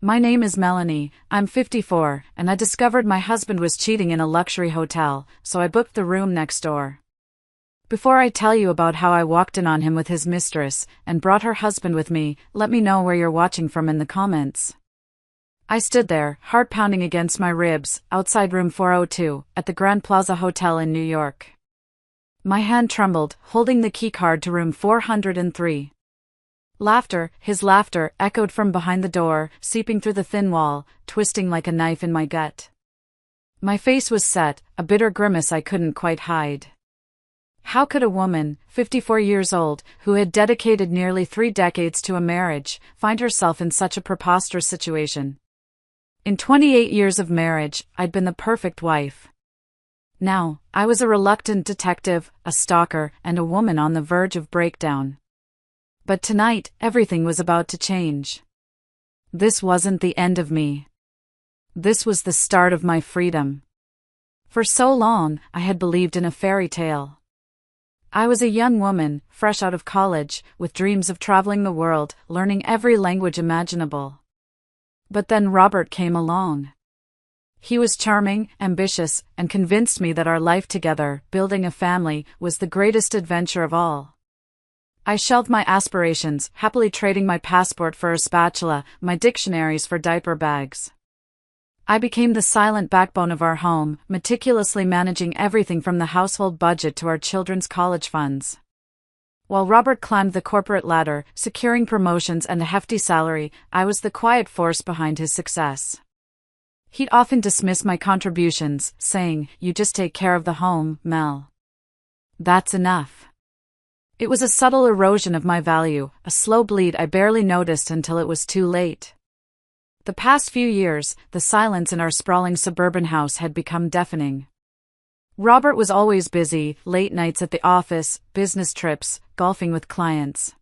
My name is Melanie, I'm 54, and I discovered my husband was cheating in a luxury hotel, so I booked the room next door. Before I tell you about how I walked in on him with his mistress, and brought her husband with me, let me know where you're watching from in the comments. I stood there, heart pounding against my ribs, outside room 402, at the Grand Plaza Hotel in New York. My hand trembled, holding the key card to room 403. Laughter, his laughter, echoed from behind the door, seeping through the thin wall, twisting like a knife in my gut. My face was set, a bitter grimace I couldn't quite hide. How could a woman, 54 years old, who had dedicated nearly 3 decades to a marriage, find herself in such a preposterous situation? In 28 years of marriage, I'd been the perfect wife. Now, I was a reluctant detective, a stalker, and a woman on the verge of breakdown. But tonight, everything was about to change. This wasn't the end of me. This was the start of my freedom. For so long, I had believed in a fairy tale. I was a young woman, fresh out of college, with dreams of traveling the world, learning every language imaginable. But then Robert came along. He was charming, ambitious, and convinced me that our life together, building a family, was the greatest adventure of all. I shelved my aspirations, happily trading my passport for a spatula, my dictionaries for diaper bags. I became the silent backbone of our home, meticulously managing everything from the household budget to our children's college funds. While Robert climbed the corporate ladder, securing promotions and a hefty salary, I was the quiet force behind his success. He'd often dismiss my contributions, saying, "You just take care of the home, Mel. That's enough." It was a subtle erosion of my value, a slow bleed I barely noticed until it was too late. The past few years, the silence in our sprawling suburban house had become deafening. Robert was always busy, late nights at the office, business trips, golfing with clients.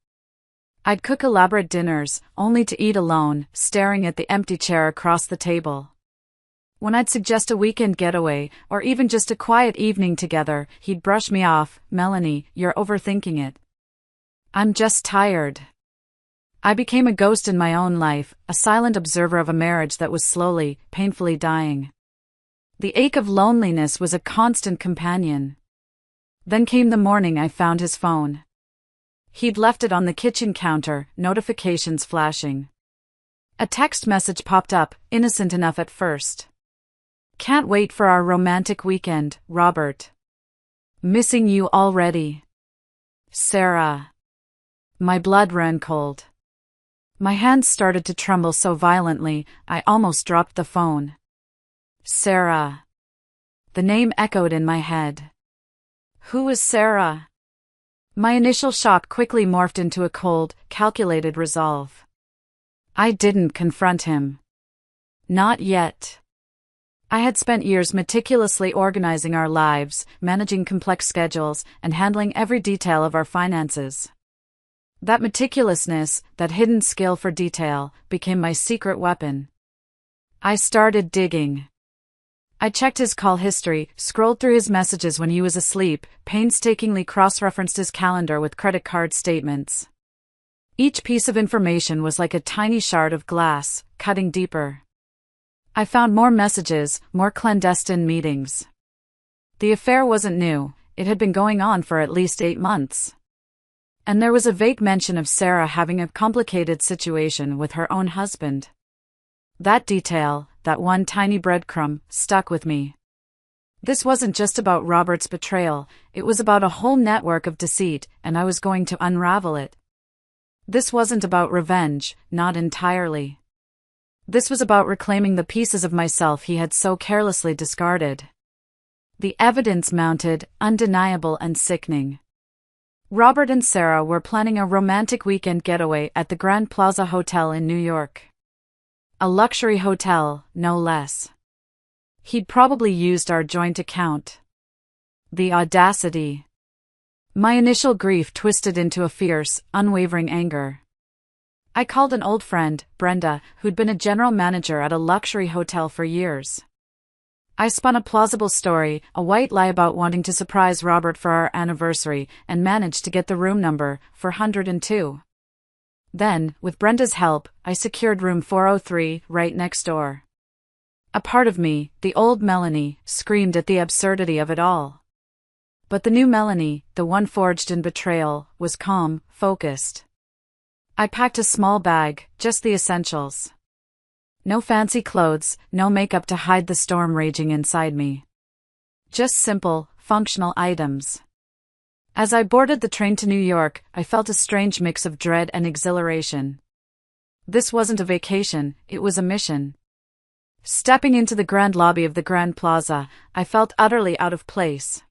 I'd cook elaborate dinners, only to eat alone, staring at the empty chair across the table. When I'd suggest a weekend getaway, or even just a quiet evening together, he'd brush me off. "Melanie, you're overthinking it. I'm just tired." I became a ghost in my own life, a silent observer of a marriage that was slowly, painfully dying. The ache of loneliness was a constant companion. Then came the morning I found his phone. He'd left it on the kitchen counter, notifications flashing. A text message popped up, innocent enough at first. "Can't wait for our romantic weekend, Robert. Missing you already. Sarah." My blood ran cold. My hands started to tremble so violently, I almost dropped the phone. Sarah. The name echoed in my head. Who is Sarah? My initial shock quickly morphed into a cold, calculated resolve. I didn't confront him. Not yet. I had spent years meticulously organizing our lives, managing complex schedules, and handling every detail of our finances. That meticulousness, that hidden skill for detail, became my secret weapon. I started digging. I checked his call history, scrolled through his messages when he was asleep, painstakingly cross-referenced his calendar with credit card statements. Each piece of information was like a tiny shard of glass, cutting deeper. I found more messages, more clandestine meetings. The affair wasn't new, it had been going on for at least 8 months. And there was a vague mention of Sarah having a complicated situation with her own husband. That detail, that one tiny breadcrumb, stuck with me. This wasn't just about Robert's betrayal, it was about a whole network of deceit, and I was going to unravel it. This wasn't about revenge, not entirely. This was about reclaiming the pieces of myself he had so carelessly discarded. The evidence mounted, undeniable and sickening. Robert and Sarah were planning a romantic weekend getaway at the Grand Plaza Hotel in New York. A luxury hotel, no less. He'd probably used our joint account. The audacity. My initial grief twisted into a fierce, unwavering anger. I called an old friend, Brenda, who'd been a general manager at a luxury hotel for years. I spun a plausible story, a white lie about wanting to surprise Robert for our anniversary, and managed to get the room number, 402. Then, with Brenda's help, I secured room 403, right next door. A part of me, the old Melanie, screamed at the absurdity of it all. But the new Melanie, the one forged in betrayal, was calm, focused. I packed a small bag, just the essentials. No fancy clothes, no makeup to hide the storm raging inside me. Just simple, functional items. As I boarded the train to New York, I felt a strange mix of dread and exhilaration. This wasn't a vacation, it was a mission. Stepping into the grand lobby of the Grand Plaza, I felt utterly out of place.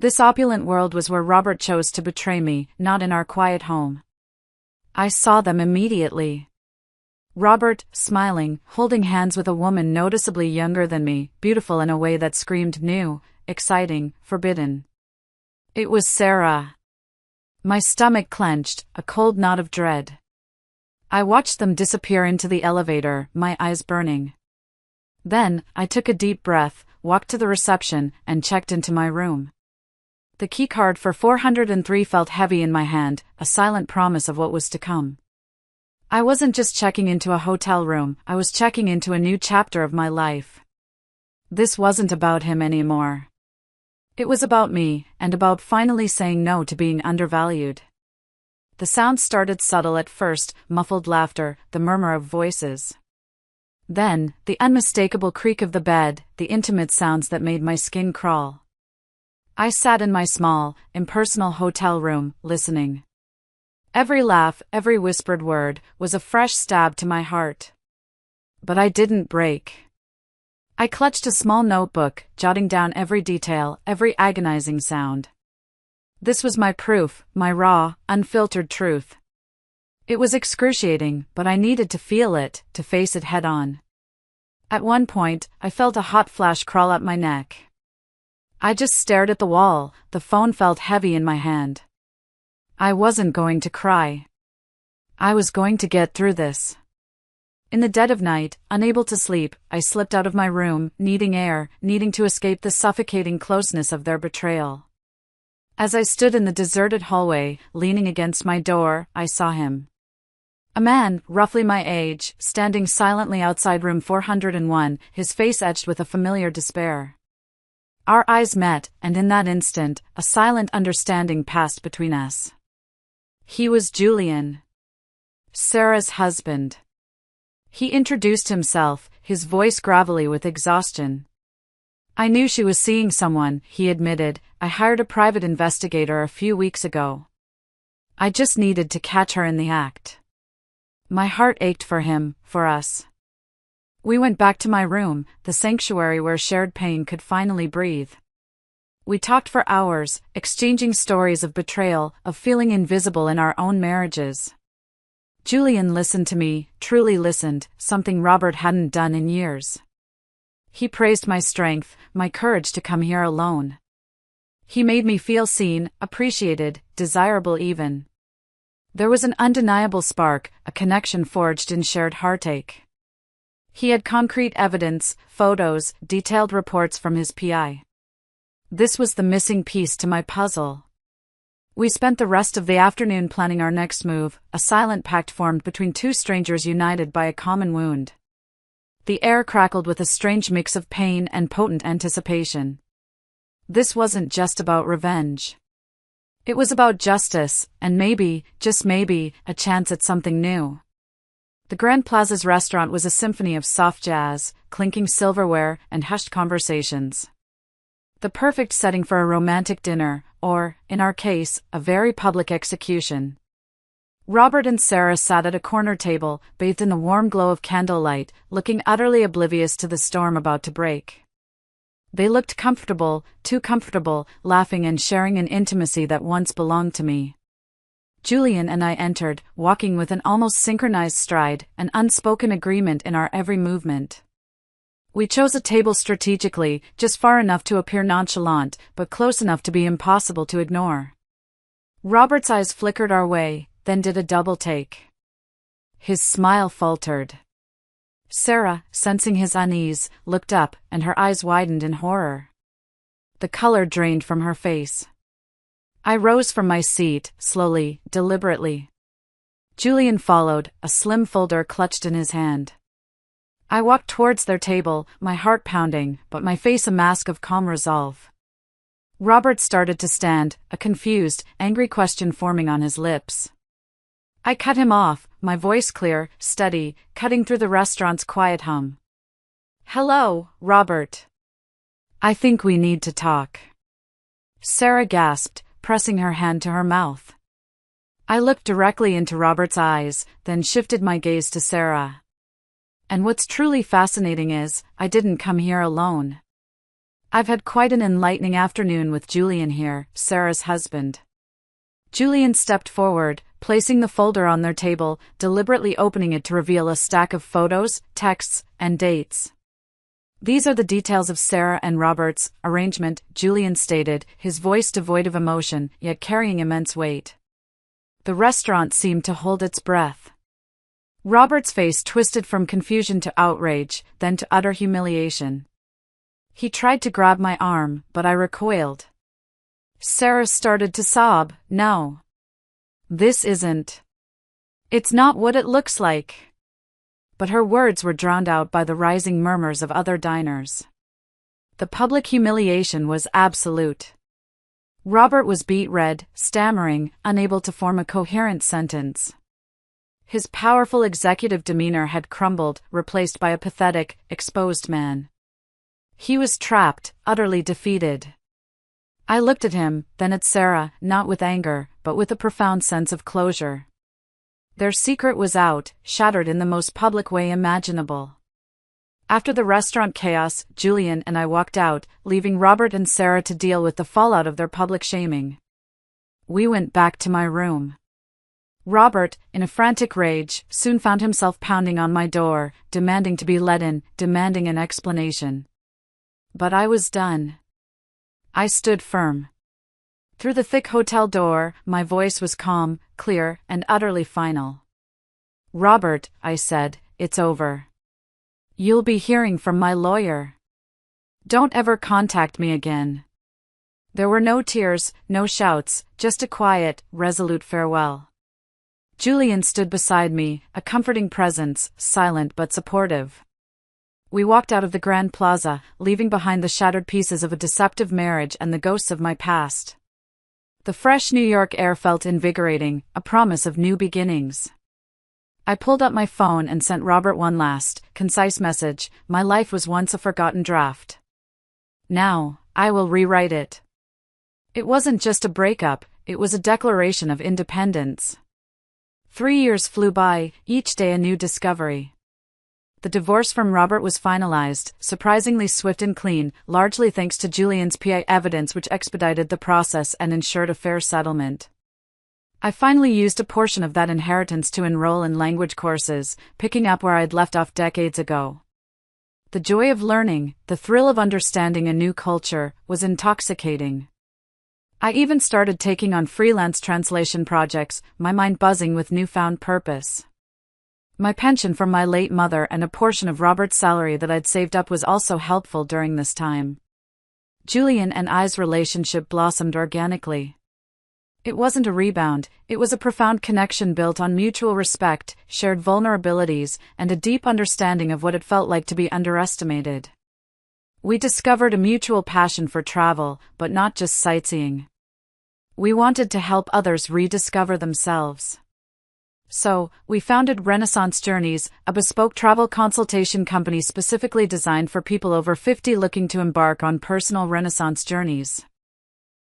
This opulent world was where Robert chose to betray me, not in our quiet home. I saw them immediately. Robert, smiling, holding hands with a woman noticeably younger than me, beautiful in a way that screamed new, exciting, forbidden. It was Sarah. My stomach clenched, a cold knot of dread. I watched them disappear into the elevator, my eyes burning. Then, I took a deep breath, walked to the reception, and checked into my room. The keycard for 403 felt heavy in my hand, a silent promise of what was to come. I wasn't just checking into a hotel room, I was checking into a new chapter of my life. This wasn't about him anymore. It was about me, and about finally saying no to being undervalued. The sound started subtle at first, muffled laughter, the murmur of voices. Then, the unmistakable creak of the bed, the intimate sounds that made my skin crawl. I sat in my small, impersonal hotel room, listening. Every laugh, every whispered word, was a fresh stab to my heart. But I didn't break. I clutched a small notebook, jotting down every detail, every agonizing sound. This was my proof, my raw, unfiltered truth. It was excruciating, but I needed to feel it, to face it head on. At one point, I felt a hot flash crawl up my neck. I just stared at the wall, the phone felt heavy in my hand. I wasn't going to cry. I was going to get through this. In the dead of night, unable to sleep, I slipped out of my room, needing air, needing to escape the suffocating closeness of their betrayal. As I stood in the deserted hallway, leaning against my door, I saw him. A man, roughly my age, standing silently outside room 401, his face etched with a familiar despair. Our eyes met, and in that instant, a silent understanding passed between us. He was Julian. Sarah's husband. He introduced himself, his voice gravelly with exhaustion. I knew she was seeing someone, he admitted. I hired a private investigator a few weeks ago. I just needed to catch her in the act. My heart ached for him, for us. We went back to my room, the sanctuary where shared pain could finally breathe. We talked for hours, exchanging stories of betrayal, of feeling invisible in our own marriages. Julian listened to me, truly listened, something Robert hadn't done in years. He praised my strength, my courage to come here alone. He made me feel seen, appreciated, desirable even. There was an undeniable spark, a connection forged in shared heartache. He had concrete evidence, photos, detailed reports from his PI. This was the missing piece to my puzzle. We spent the rest of the afternoon planning our next move, a silent pact formed between two strangers united by a common wound. The air crackled with a strange mix of pain and potent anticipation. This wasn't just about revenge. It was about justice, and maybe, just maybe, a chance at something new. The Grand Plaza's restaurant was a symphony of soft jazz, clinking silverware, and hushed conversations. The perfect setting for a romantic dinner, or, in our case, a very public execution. Robert and Sarah sat at a corner table, bathed in the warm glow of candlelight, looking utterly oblivious to the storm about to break. They looked comfortable, too comfortable, laughing and sharing an intimacy that once belonged to me. Julian and I entered, walking with an almost synchronized stride, an unspoken agreement in our every movement. We chose a table strategically, just far enough to appear nonchalant, but close enough to be impossible to ignore. Robert's eyes flickered our way, then did a double take. His smile faltered. Sarah, sensing his unease, looked up, and her eyes widened in horror. The color drained from her face. I rose from my seat, slowly, deliberately. Julian followed, a slim folder clutched in his hand. I walked towards their table, my heart pounding, but my face a mask of calm resolve. Robert started to stand, a confused, angry question forming on his lips. I cut him off, my voice clear, steady, cutting through the restaurant's quiet hum. "Hello, Robert. I think we need to talk." Sarah gasped, pressing her hand to her mouth. I looked directly into Robert's eyes, then shifted my gaze to Sarah. And what's truly fascinating is, I didn't come here alone. I've had quite an enlightening afternoon with Julian here, Sarah's husband. Julian stepped forward, placing the folder on their table, deliberately opening it to reveal a stack of photos, texts, and dates. "These are the details of Sarah and Robert's arrangement," Julian stated, his voice devoid of emotion, yet carrying immense weight. The restaurant seemed to hold its breath. Robert's face twisted from confusion to outrage, then to utter humiliation. He tried to grab my arm, but I recoiled. Sarah started to sob. "No. This isn't. It's not what it looks like." But her words were drowned out by the rising murmurs of other diners. The public humiliation was absolute. Robert was beet red, stammering, unable to form a coherent sentence. His powerful executive demeanor had crumbled, replaced by a pathetic, exposed man. He was trapped, utterly defeated. I looked at him, then at Sarah, not with anger, but with a profound sense of closure. Their secret was out, shattered in the most public way imaginable. After the restaurant chaos, Julian and I walked out, leaving Robert and Sarah to deal with the fallout of their public shaming. We went back to my room. Robert, in a frantic rage, soon found himself pounding on my door, demanding to be let in, demanding an explanation. But I was done. I stood firm. Through the thick hotel door, my voice was calm, clear, and utterly final. "Robert," I said, "it's over. You'll be hearing from my lawyer. Don't ever contact me again." There were no tears, no shouts, just a quiet, resolute farewell. Julian stood beside me, a comforting presence, silent but supportive. We walked out of the Grand Plaza, leaving behind the shattered pieces of a deceptive marriage and the ghosts of my past. The fresh New York air felt invigorating, a promise of new beginnings. I pulled up my phone and sent Robert one last, concise message. My life was once a forgotten draft. Now, I will rewrite it. It wasn't just a breakup, it was a declaration of independence. 3 years flew by, each day a new discovery. The divorce from Robert was finalized, surprisingly swift and clean, largely thanks to Julian's PI evidence which expedited the process and ensured a fair settlement. I finally used a portion of that inheritance to enroll in language courses, picking up where I'd left off decades ago. The joy of learning, the thrill of understanding a new culture, was intoxicating. I even started taking on freelance translation projects, my mind buzzing with newfound purpose. My pension from my late mother and a portion of Robert's salary that I'd saved up was also helpful during this time. Julian and I's relationship blossomed organically. It wasn't a rebound, it was a profound connection built on mutual respect, shared vulnerabilities, and a deep understanding of what it felt like to be underestimated. We discovered a mutual passion for travel, but not just sightseeing. We wanted to help others rediscover themselves. So, we founded Renaissance Journeys, a bespoke travel consultation company specifically designed for people over 50 looking to embark on personal Renaissance journeys.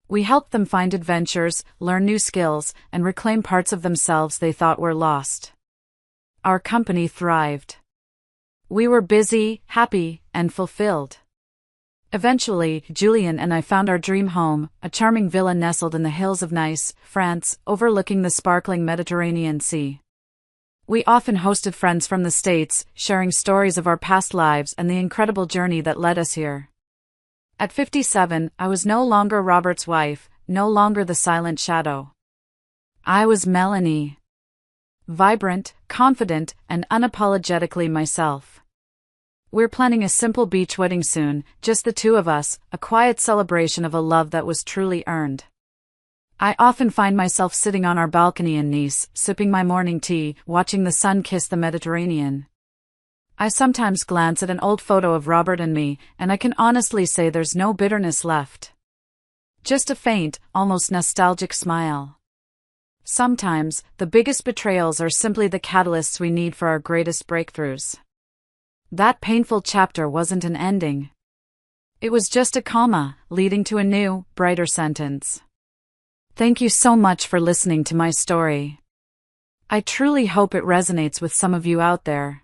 We helped them find adventures, learn new skills, and reclaim parts of themselves they thought were lost. Our company thrived. We were busy, happy, and fulfilled. Eventually, Julian and I found our dream home, a charming villa nestled in the hills of Nice, France, overlooking the sparkling Mediterranean Sea. We often hosted friends from the States, sharing stories of our past lives and the incredible journey that led us here. At 57, I was no longer Robert's wife, no longer the silent shadow. I was Melanie. Vibrant, confident, and unapologetically myself. We're planning a simple beach wedding soon, just the two of us, a quiet celebration of a love that was truly earned. I often find myself sitting on our balcony in Nice, sipping my morning tea, watching the sun kiss the Mediterranean. I sometimes glance at an old photo of Robert and me, and I can honestly say there's no bitterness left. Just a faint, almost nostalgic smile. Sometimes, the biggest betrayals are simply the catalysts we need for our greatest breakthroughs. That painful chapter wasn't an ending. It was just a comma, leading to a new, brighter sentence. Thank you so much for listening to my story. I truly hope it resonates with some of you out there.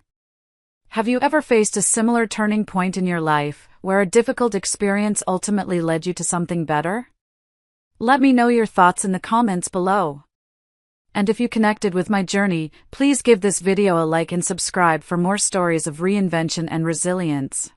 Have you ever faced a similar turning point in your life, where a difficult experience ultimately led you to something better? Let me know your thoughts in the comments below. And if you connected with my journey, please give this video a like and subscribe for more stories of reinvention and resilience.